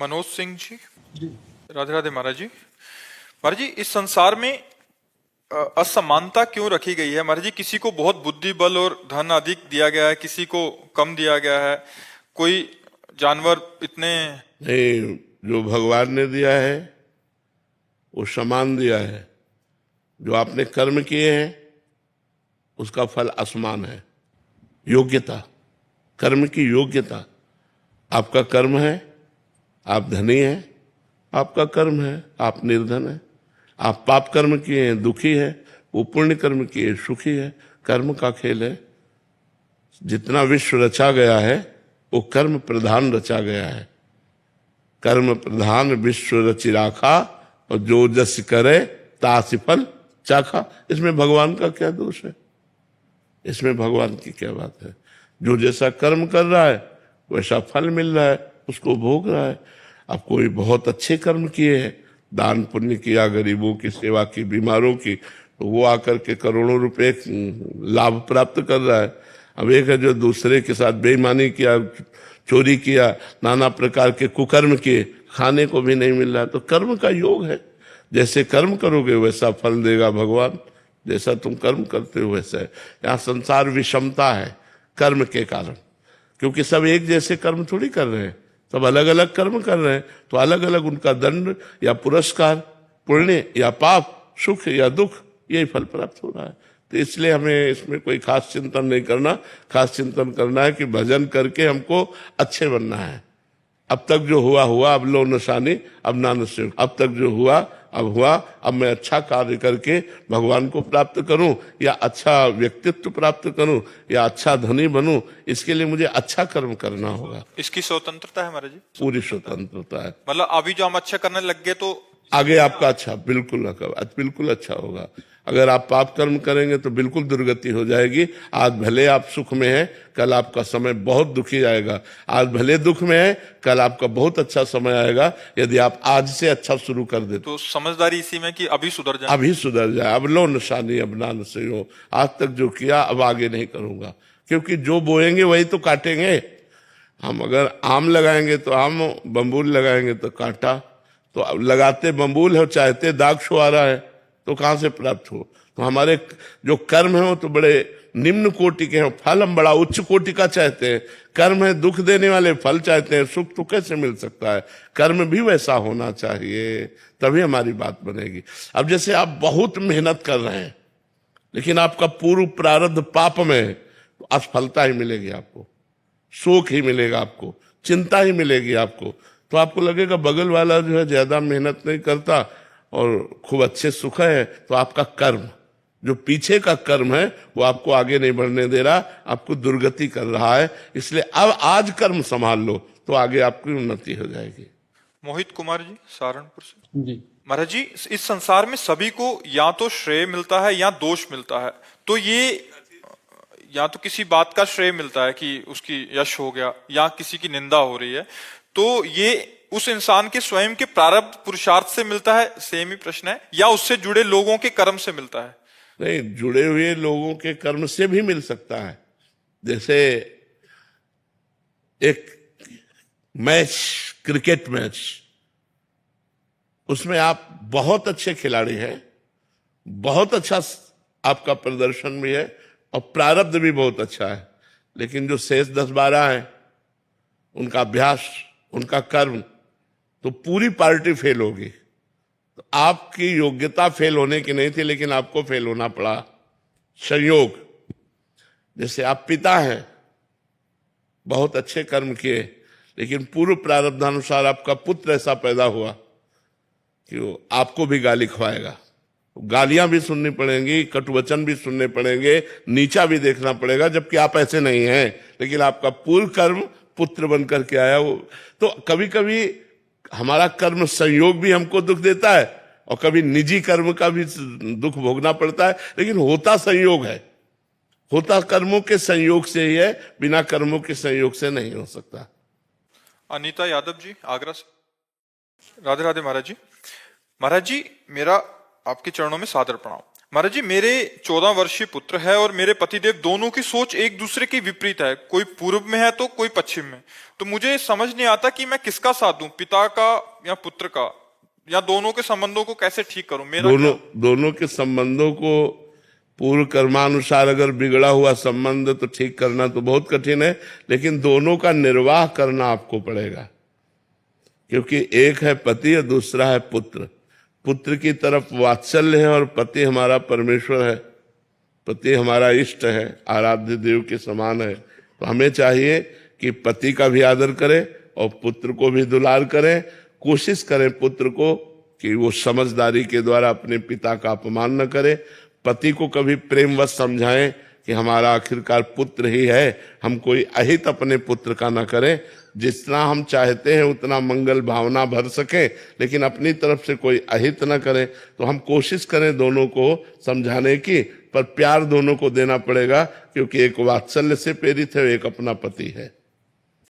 मनोज सिंह जी। राधे राधे महाराज जी। महाराज जी, इस संसार में असमानता क्यों रखी गई है महाराज जी? किसी को बहुत बुद्धि बल और धन अधिक दिया गया है, किसी को कम दिया गया है। कोई जानवर इतने नहीं, जो भगवान ने दिया है वो समान दिया है। जो आपने कर्म किए हैं उसका फल असमान है। योग्यता, कर्म की योग्यता। आपका कर्म है, आप धनी हैं, आपका कर्म है, आप निर्धन है। आप पाप कर्म किए हैं, दुखी है, वो पुण्य कर्म किए सुखी है। कर्म का खेल है। जितना विश्व रचा गया है वो कर्म प्रधान रचा गया है। कर्म प्रधान विश्व रचि राखा, और जो जस करे तासि फल चाखा। इसमें भगवान का क्या दोष है? इसमें भगवान की क्या बात है? जो जैसा कर्म कर रहा है वैसा फल मिल रहा है, उसको भोग रहा है। अब कोई बहुत अच्छे कर्म किए हैं, दान पुण्य किया, गरीबों की सेवा की, बीमारों की, तो वो आकर के करोड़ों रुपए लाभ प्राप्त कर रहा है। अब एक है जो दूसरे के साथ बेईमानी किया, चोरी किया, नाना प्रकार के कुकर्म किए, खाने को भी नहीं मिल रहा। तो कर्म का योग है। जैसे कर्म करोगे वैसा फल देगा भगवान। जैसा तुम कर्म करते हो वैसा है। यहाँ संसार विषमता है कर्म के कारण, क्योंकि सब एक जैसे कर्म थोड़ी कर रहे हैं, सब अलग अलग कर्म कर रहे हैं। तो अलग अलग उनका दंड या पुरस्कार, पुण्य या पाप, सुख या दुख, यही फल प्राप्त हो रहा है। तो इसलिए हमें इसमें कोई खास चिंतन नहीं करना। खास चिंतन करना है कि भजन करके हमको अच्छे बनना है। अब तक जो हुआ हुआ, अब लो निशानी, अब ना नसीब। अब तक जो हुआ अब हुआ, अब मैं अच्छा कार्य करके भगवान को प्राप्त करूं, या अच्छा व्यक्तित्व प्राप्त करूं, या अच्छा धनी बनूं। इसके लिए मुझे अच्छा कर्म करना होगा। इसकी स्वतंत्रता है महाराज जी? पूरी स्वतंत्रता है। मतलब अभी जो हम अच्छा करने लग गए तो आगे आपका अच्छा, बिल्कुल अच्छा होगा। अगर आप पाप कर्म करेंगे तो बिल्कुल दुर्गति हो जाएगी। आज भले आप सुख में हैं, कल आपका समय बहुत दुखी आएगा। आज भले दुख में है, कल आपका बहुत अच्छा समय आएगा, यदि आप आज से अच्छा शुरू कर दे। तो समझदारी इसी में कि अभी सुधर जाए। अभी सुधर जाए। अब लो निशानी, अब ना नसे हो। आज तक जो किया अब आगे नहीं करूंगा, क्योंकि जो बोएंगे वही तो काटेंगे। हम अगर आम लगाएंगे तो आम, बम्बूल लगाएंगे तो कांटा। तो अब लगाते बम्बूल है, चाहते दाग छो आ रहा है, तो कहां से प्राप्त हो? तो हमारे जो कर्म है वो तो बड़े निम्न कोटि के हैं, फल हम बड़ा उच्च कोटि का चाहते हैं। कर्म है दुख देने वाले, फल चाहते हैं। सुख तो कैसे मिल सकता है? कर्म भी वैसा होना चाहिए, तभी हमारी बात बनेगी। अब जैसे आप बहुत मेहनत कर रहे हैं, लेकिन आपका पूर्व प्रारब्ध पाप में है, तो असफलता ही मिलेगी आपको, शोक ही मिलेगा आपको, चिंता ही मिलेगी आपको। तो आपको लगेगा बगल वाला जो है ज्यादा मेहनत नहीं करता और खूब अच्छे सुख है। तो आपका कर्म, जो पीछे का कर्म है, वो आपको आगे नहीं बढ़ने दे रहा, आपको दुर्गति कर रहा है। इसलिए अब आज कर्म संभाल लो, तो आगे आपकी उन्नति हो जाएगी। मोहित कुमार जी, सहारनपुर से। जी महाराज जी, इस संसार में सभी को या तो श्रेय मिलता है या दोष मिलता है। तो ये या तो किसी बात का श्रेय मिलता है कि उसकी यश हो गया, या किसी की निंदा हो रही है, तो ये उस इंसान के स्वयं के प्रारब्ध पुरुषार्थ से मिलता है, सेम ही प्रश्न है, या उससे जुड़े लोगों के कर्म से मिलता है? नहीं, जुड़े हुए लोगों के कर्म से भी मिल सकता है। जैसे एक मैच, क्रिकेट मैच, उसमें आप बहुत अच्छे खिलाड़ी हैं, बहुत अच्छा आपका प्रदर्शन भी है और प्रारब्ध भी बहुत अच्छा है, लेकिन जो शेष 10-12 हैं, उनका अभ्यास, उनका कर्म, तो पूरी पार्टी फेल होगी। तो आपकी योग्यता फेल होने की नहीं थी, लेकिन आपको फेल होना पड़ा, संयोग। जैसे आप पिता हैं, बहुत अच्छे कर्म किए, लेकिन पूर्व प्रारब्धानुसार आपका पुत्र ऐसा पैदा हुआ कि वो आपको भी गाली खवाएगा। गालियां भी सुननी पड़ेंगी, कटुवचन भी सुनने पड़ेंगे, नीचा भी देखना पड़ेगा, जबकि आप ऐसे नहीं हैं, लेकिन आपका पूर्व कर्म पुत्र बन करके आया वो। तो कभी कभी हमारा कर्म संयोग भी हमको दुख देता है, और कभी निजी कर्म का भी दुख भोगना पड़ता है, लेकिन होता संयोग है। होता कर्मों के संयोग से ही है, बिना कर्मों के संयोग से नहीं हो सकता। अनीता यादव जी, आगरा से। राधे राधे महाराज जी। महाराज जी, मेरा आपके चरणों में सादर प्रणाम। महाराज जी, मेरे 14 वर्षीय पुत्र है और मेरे पतिदेव दोनों की सोच एक दूसरे की विपरीत है। कोई पूर्व में है तो कोई पश्चिम में। तो मुझे समझ नहीं आता कि मैं किसका साथ दूं, पिता का या पुत्र का, या दोनों के संबंधों को कैसे ठीक करूं। मेरा दोनों के संबंधों को पूर्व कर्मानुसार अगर बिगड़ा हुआ संबंध तो ठीक करना तो बहुत कठिन है, लेकिन दोनों का निर्वाह करना आपको पड़ेगा, क्योंकि एक है पति और दूसरा है पुत्र। पुत्र की तरफ वात्सल्य है और पति हमारा परमेश्वर है, पति हमारा इष्ट है, आराध्य देव के समान है। तो हमें चाहिए कि पति का भी आदर करें और पुत्र को भी दुलार करें। कोशिश करें पुत्र को कि वो समझदारी के द्वारा अपने पिता का अपमान न करे। पति को कभी प्रेमवश समझाएं कि हमारा आखिरकार पुत्र ही है, हम कोई अहित अपने पुत्र का न करें। जितना हम चाहते हैं उतना मंगल भावना भर सके, लेकिन अपनी तरफ से कोई अहित न करें। तो हम कोशिश करें दोनों को समझाने की, पर प्यार दोनों को देना पड़ेगा, क्योंकि एक वात्सल्य से प्रेरित है, एक अपना पति है।